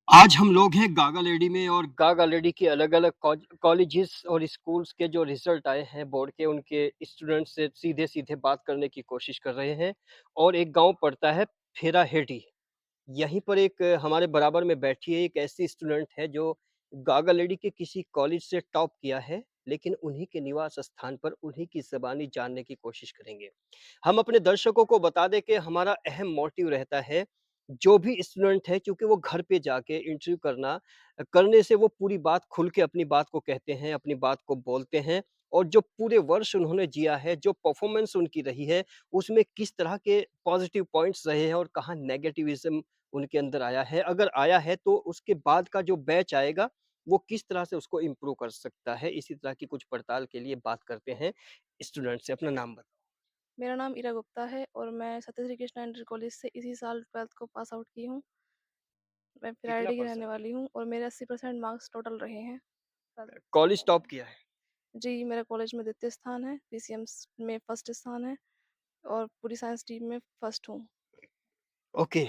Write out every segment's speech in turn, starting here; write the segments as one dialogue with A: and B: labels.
A: आज हम लोग हैं गागा लेडी में और गागा लेडी के अलग-अलग कॉलेजेस और स्कूल्स के जो रिजल्ट आए हैं बोर्ड के, उनके स्टूडेंट्स से सीधे-सीधे बात करने की कोशिश कर रहे हैं। और एक गाँव पड़ता है फेराहेटी। यहीं पर एक हमारे बराबर में बैठी है एक ऐसी स्टूडेंट है जो गागा लेडी के किसी कॉलेज से टॉप किया है, लेकिन उन्हीं के निवास स्थान पर उन्हीं की ज़बानी जानने की कोशिश करेंगे। हम अपने दर्शकों को बता दें कि हमारा अहम मोटिव रहता है, जो भी स्टूडेंट है क्योंकि वो घर पे जाके इंटरव्यू करने से वो पूरी बात खुल के अपनी बात को कहते हैं, अपनी बात को बोलते हैं और जो पूरे वर्ष उन्होंने जिया है, जो परफ़ॉर्मेंस उनकी रही है, उसमें किस तरह के पॉज़िटिव पॉइंट्स रहे हैं और कहाँ नेगेटिविज़्म उनके अंदर आया है। अगर आया है तो उसके बाद का जो बैच आएगा, वो किस तरह से उसको इम्प्रूव कर सकता है। इसी तरह की कुछ पड़ताल के लिए बात करते हैं स्टूडेंट से। अपना नाम बताओ।
B: मेरा नाम इरा गुप्ता है और मैं सत्य श्री कृष्णा इंटर कॉलेज से इसी साल 12th को पास आउट की हूँ। मैं
A: कितना
B: पिरायडी की रहने
A: परसेंट?
B: वाली हूँ और मेरे 80% मार्क्स टोटल रहे हैं।
A: कॉलेज टॉप किया है।
B: जी, मेरा कॉलेज में द्वितीय स्थान है, पीसीएम्स में फर्स्ट स्थान है और पूरी साइंस टीम में फर्स्ट हूँ।
A: ओके।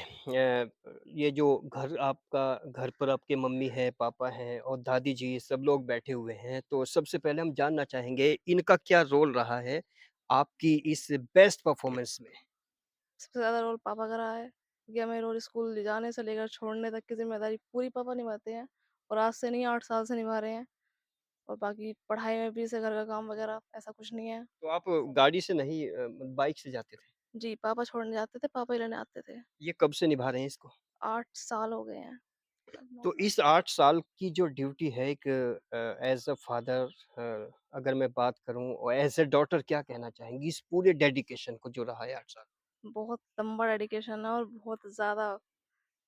A: ये जो घर पर आपके मम्मी है, पापा हैं और दादी जी सब लोग बैठे हुए हैं, तो सबसे पहले हम जानना चाहेंगे इनका क्या रोल रहा है आपकी इस बेस्ट परफ़ॉर्मेंस में?
B: सबसे ज़्यादा रोल पापा का रहा है क्योंकि हमें रोज़ स्कूल ले जाने से लेकर छोड़ने तक की ज़िम्मेदारी पूरी पापा निभाते हैं और आज से नहीं 8 साल से निभा रहे हैं और बाकी पढ़ाई में भी जैसे घर का काम वगैरह ऐसा कुछ नहीं है।
A: तो आप गाड़ी से नहीं बाइक से जाते थे?
B: जी, पापा छोड़ने जाते थे, पापा ही लेने आते थे।
A: ये कब से निभा रहे हैं इसको?
B: 8 साल हो गए हैं। 9
A: तो
B: साल।
A: इस 8 साल की जो ड्यूटी है एक एज़ अ फ़ादर, अगर मैं बात करूँ और एज़ अ डॉटर क्या कहना चाहेंगी इस पूरे डेडिकेशन को जो रहा है 8 साल?
B: बहुत लंबा डेडिकेशन है और बहुत ज़्यादा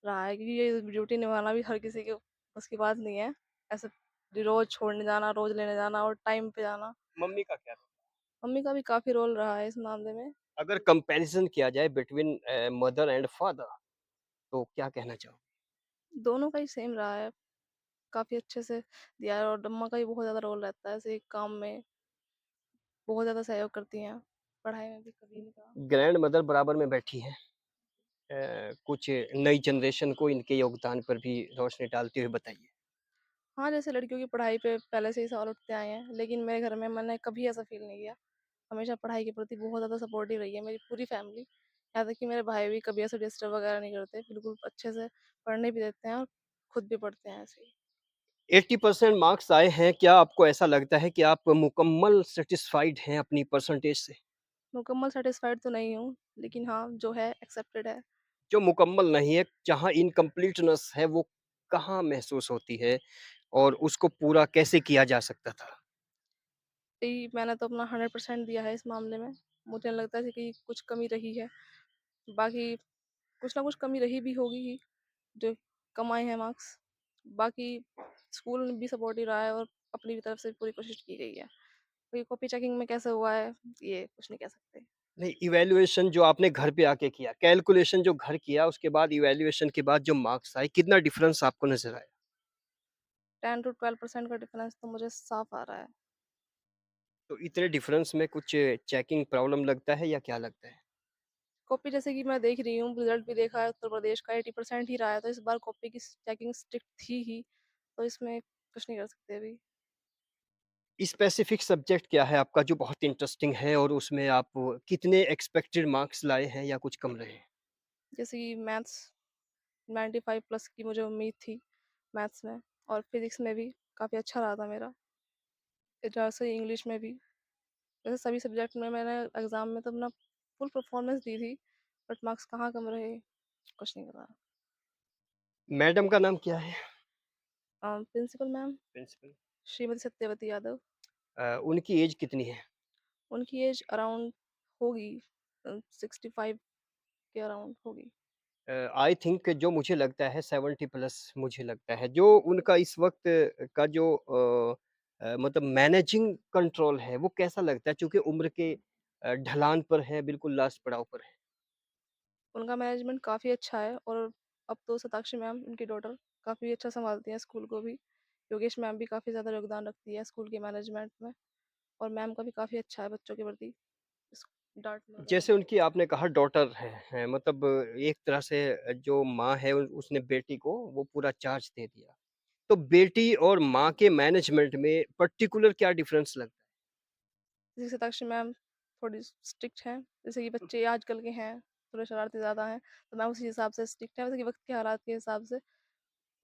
B: रहा है क्योंकि ये ड्यूटी निभाना भी हर किसी के बस की बात नहीं है। ऐसे रोज़ छोड़ने जाना, रोज़ लेने जाना और टाइम पे जाना।
A: मम्मी का क्या?
B: मम्मी का भी काफ़ी रोल रहा है इस मामले में।
A: अगर कंपैरिज़न किया जाए बिटवीन मदर एंड फादर तो क्या कहना चाहोगे?
B: दोनों का ही सेम रहा है, काफ़ी अच्छे से दिया है और अम्मा का भी बहुत ज़्यादा रोल रहता है, ऐसे काम में बहुत ज़्यादा सहयोग करती हैं, पढ़ाई में भी कभी नहीं कहा।
A: ग्रैंडमदर बराबर में बैठी हैं। कुछ नई जनरेशन को इनके योगदान पर भी रोशनी डालते हुए बताइए।
B: हाँ, जैसे लड़कियों की पढ़ाई पे पहले से ही सवाल उठते आए हैं, लेकिन मेरे घर में मैंने कभी ऐसा फ़ील नहीं किया। हमेशा पढ़ाई के प्रति बहुत ज़्यादा सपोर्टिव रही है मेरी पूरी फैमिली। यहाँ तक कि मेरे भाई भी कभी ऐसे डिस्टर्ब वगैरह नहीं करते, बिल्कुल अच्छे से पढ़ने भी देते हैं और खुद भी पढ़ते हैं ऐसे ही।
A: 80% मार्क्स आए हैं, क्या आपको ऐसा लगता है कि आप मुकम्मल सैटिस्फाइड हैं अपनी परसेंटेज से?
B: मुकम्मल सैटिस्फाइड तो नहीं हूँ, लेकिन हाँ, जो है एक्सेप्टेड है।
A: जो मुकम्मल नहीं है, जहाँ इनकम्प्लीटनेस है वो कहाँ महसूस होती है और उसको पूरा कैसे किया जा सकता था?
B: मैंने तो अपना 100% दिया है इस मामले में। मुझे नहीं लगता है कि कुछ कमी रही है। बाकी कुछ ना कुछ कमी रही भी होगी ही, जो कम आए हैं मार्क्स। बाकी स्कूल भी सपोर्टिव रहा है और अपनी तरफ से पूरी कोशिश की गई है। तो कॉपी चेकिंग में कैसे हुआ है, ये कुछ नहीं कह सकते।
A: नहीं, इवैल्यूएशन जो आपने घर पे आके किया, कैलकुलेशन जो घर किया उसके बाद इवैल्यूएशन के बाद जो मार्क्स आए, कितना डिफरेंस आपको नज़र आया?
B: 10 टू 12% का डिफरेंस तो मुझे साफ आ रहा है।
A: तो इतने डिफरेंस में कुछ चेकिंग प्रॉब्लम लगता है या क्या लगता है?
B: कॉपी जैसे कि मैं देख रही हूँ, रिजल्ट भी देखा है उत्तर प्रदेश का 80% ही रहा है, तो इस बार कॉपी की चेकिंग स्ट्रिक्ट थी ही, तो इसमें कुछ नहीं कर सकते अभी।
A: स्पेसिफिक सब्जेक्ट क्या है आपका जो बहुत इंटरेस्टिंग है और उसमें आप कितने एक्सपेक्टेड मार्क्स लाए हैं या कुछ कम रहे?
B: जैसे कि मैथ्स 95 प्लस की मुझे उम्मीद थी मैथ्स में और फिजिक्स में भी काफ़ी अच्छा रहा था मेरा। इधर से इंग्लिश में भी, वैसे सभी सब्जेक्ट में मैंने एग्ज़ाम में तो अपना फुल परफॉर्मेंस दी थी, बट मार्क्स कहाँ कम रहे, कुछ नहीं पता।
A: मैडम का नाम क्या है?
B: Principal ma'am
A: principal.
B: Shrimati Satyavati Yadav.
A: उनकी एज कितनी है?
B: उनकी एज अराउंड होगी 65 के अराउंड होगी।
A: आई थिंक जो मुझे लगता है 70 प्लस मुझे लगता है। जो उनका इस वक़्त का जो मतलब मैनेजिंग कंट्रोल है वो कैसा लगता है? चूँकि उम्र के ढलान पर है, बिल्कुल लास्ट पड़ाव पर है।
B: उनका मैनेजमेंट काफ़ी अच्छा है और अब तो शताक्षी मैम उनकी डॉटर काफ़ी अच्छा सँभालती हैं स्कूल को भी। योगेश मैम भी काफ़ी ज़्यादा योगदान रखती है स्कूल के मैनेजमेंट में और मैम का भी काफ़ी अच्छा है बच्चों के प्रति। डाँटने वगैरह।
A: जैसे उनकी आपने कहा डॉटर है मतलब एक तरह से जो माँ है उसने बेटी को वो पूरा चार्ज दे दिया। तो बेटी और माँ के मैनेजमेंट में पर्टिकुलर क्या डिफरेंस लगता
B: जैसे साक्षी मैम थोड़ी स्ट्रिक्ट हैं, जैसे कि
A: है?
B: बच्चे आजकल के हैं, थोड़े शरारती ज़्यादा हैं, तो मैम उसी हिसाब से स्ट्रिक्ट है, वैसे कि वक़्त के हालात के हिसाब से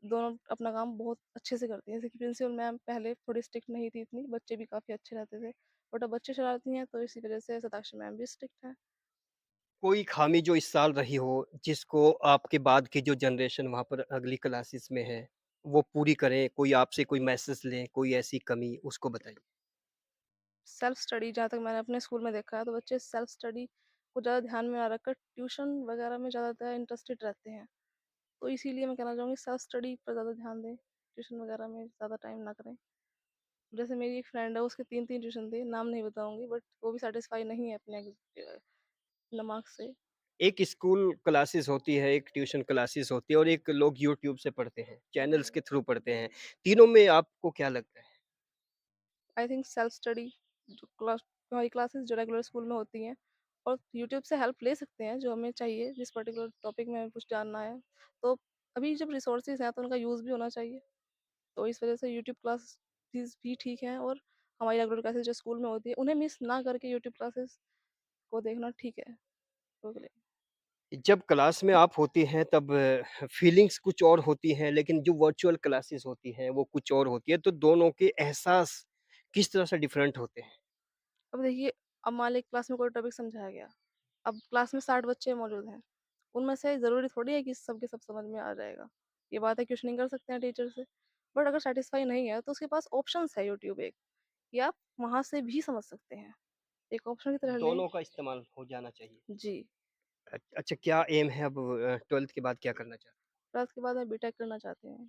B: दोनों अपना काम बहुत अच्छे से करती हैं। जैसे कि प्रिंसिपल मैम पहले थोड़ी स्ट्रिक्ट नहीं थी इतनी, बच्चे भी काफ़ी अच्छे रहते थे, बट अब बच्चे शरारती हैं, तो इसी वजह से साक्षी मैम भी स्ट्रिक्ट हैं।
A: कोई खामी जो इस साल रही हो, जिसको आपके बाद की जो जनरेशन वहाँ पर अगली क्लासेस में है, वो पूरी करें, कोई आपसे कोई मैसेज लें, कोई ऐसी कमी उसको बताइए?
B: सेल्फ स्टडी जहाँ तक मैंने अपने स्कूल में देखा है, तो बच्चे सेल्फ स्टडी को ज़्यादा ध्यान में ना रखकर ट्यूशन वगैरह में ज़्यादातर इंटरेस्टेड रहते हैं। तो इसीलिए मैं कहना चाहूँगी सेल्फ स्टडी पर ज़्यादा ध्यान दें, ट्यूशन वगैरह में ज़्यादा टाइम ना करें। जैसे मेरी एक फ्रेंड है, उसके 3-3 ट्यूशन थे, नाम नहीं बताऊँगी, बट वो भी सैटिस्फाई नहीं है अपने मार्क्स से।
A: एक स्कूल क्लासेस होती है, एक ट्यूशन क्लासेस होती है और एक लोग यूट्यूब से पढ़ते हैं, चैनल्स के थ्रू पढ़ते हैं। तीनों में आपको क्या लगता है?
B: आई थिंक सेल्फ स्टडी जो हमारी क्लासेस जो रेगुलर स्कूल में होती हैं और यूट्यूब से हेल्प ले सकते हैं जो हमें चाहिए जिस पर्टिकुलर टॉपिक में हमें कुछ जानना है। तो अभी जब रिसोर्सेज हैं तो उनका यूज़ भी होना चाहिए। तो इस वजह से यूट्यूब क्लासेस भी ठीक हैं और हमारी रेगुलर क्लासेस जो स्कूल में होती है उन्हें मिस ना करके यूट्यूब क्लासेस को देखना ठीक है। ओके।
A: जब क्लास में आप होती हैं तब फीलिंग्स कुछ और होती हैं, लेकिन जो वर्चुअल क्लासेस होती हैं, वो कुछ और होती है, तो दोनों के एहसास किस तरह से डिफरेंट होते हैं?
B: अब देखिए, अब मान लीजिए क्लास में कोई टॉपिक समझाया गया, अब क्लास में 60 बच्चे मौजूद हैं, उनमें से ज़रूरी थोड़ी है कि सबके सब समझ में आ जाएगा। ये बात है क्वेश्चनिंग कर सकते हैं टीचर से, बट अगर सैटिस्फाई नहीं है तो उसके पास ऑप्शंस है यूट्यूब एक, कि आप वहाँ से भी समझ सकते हैं। एक ऑप्शन की तरह लें।
A: दोनों का इस्तेमाल हो जाना चाहिए।
B: जी,
A: अच्छा क्या एम है अब 12th के बाद क्या करना चाहते हैं?
B: प्लस के बाद मैं बीटेक करना चाहती हूँ।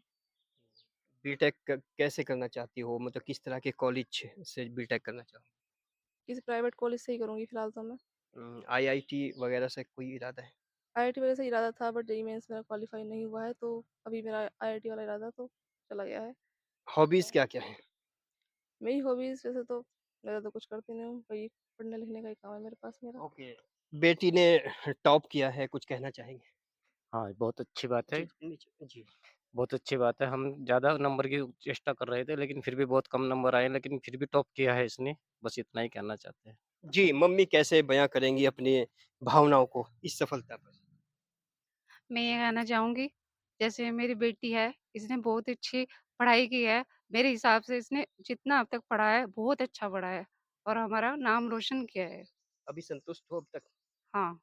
A: बीटेक कैसे करना चाहती हो? मतलब किस तरह के कॉलेज से बीटेक करना चाहो?
B: किसी प्राइवेट कॉलेज से ही करूँगी फिलहाल तो मैं।
A: आईआईटी वगैरह से कोई इरादा है?
B: आईआईटी वजह से इरादा था बट जेईई मेंस मेरा क्वालीफाई नहीं हुआ है तो अभी मेरा आईआईटी वाला इरादा तो चला गया है।
A: हॉबीज़ क्या-क्या हैं?
B: मेरी हॉबीज़ वैसे तो ज़्यादा तो कुछ करती नहीं हूँ, वही पढ़ने लिखने का ही काम है मेरे पास मेरा।
A: ओके। बेटी ने टॉप किया है, कुछ कहना चाहेंगे?
C: हाँ, बहुत अच्छी बात है।
A: जी, नीचे जी।
C: बहुत अच्छी बात है। हम ज़्यादा नंबर की चेष्टा कर रहे थे, लेकिन फिर भी बहुत कम नंबर आए, लेकिन फिर भी टॉप किया है इसने। बस इतना ही कहना चाहते हैं।
A: जी, मम्मी कैसे बयाँ करेंगी अपनी भावनाओं को इस सफलता पर?
D: मैं ये कहना चाहूँगी, जैसे मेरी बेटी है, इसने बहुत अच्छी पढ़ाई की है। मेरे हिसाब से इसने जितना अब तक पढ़ा है, बहुत अच्छा पढ़ा है और हमारा नाम रोशन किया है।
A: अभी संतुष्ट हो अब तक?
D: हाँ,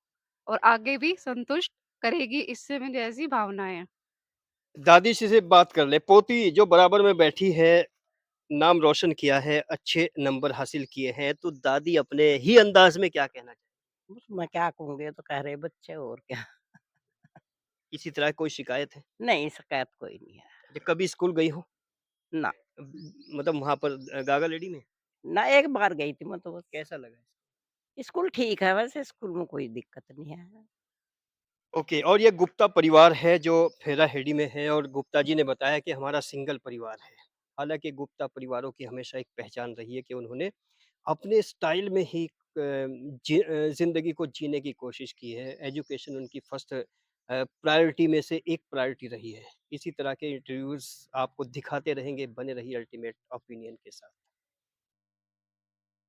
D: और आगे भी संतुष्ट करेगी, इससे मेरी ऐसी भावनाएँ हैं।
A: दादी से बात कर लें, पोती जो बराबर में बैठी है, नाम रोशन किया है, अच्छे नंबर हासिल किए हैं, तो दादी अपने ही अंदाज़ में क्या कहना चाहें?
E: मैं क्या कहूँगी, ये तो कह रहे बच्चे और क्या।
A: किसी तरह की कोई शिकायत है?
E: नहीं, शिकायत कोई नहीं है।
A: या कभी स्कूल गई हो?
E: ना,
A: मतलब वहाँ पर गागा लेडी में?
E: ना एक बार गई थी मैं तो बस।
A: कैसा लगा?
E: स्कूल ठीक है वैसे, स्कूल में कोई दिक्कत नहीं है।
A: ओके और ये गुप्ता परिवार है जो फेरा-हेडी में है और गुप्ता जी ने बताया कि हमारा सिंगल परिवार है। हालाँकि गुप्ता परिवारों की हमेशा एक पहचान रही है कि उन्होंने अपने स्टाइल में ही ज़िंदगी को जीने की कोशिश की है। एजुकेशन उनकी फर्स्ट प्रायोरिटी में से एक प्रायोरिटी रही है। इसी तरह के इंटरव्यूज़ आपको दिखाते रहेंगे, बने रहिए अल्टीमेट ओपिनियन के साथ।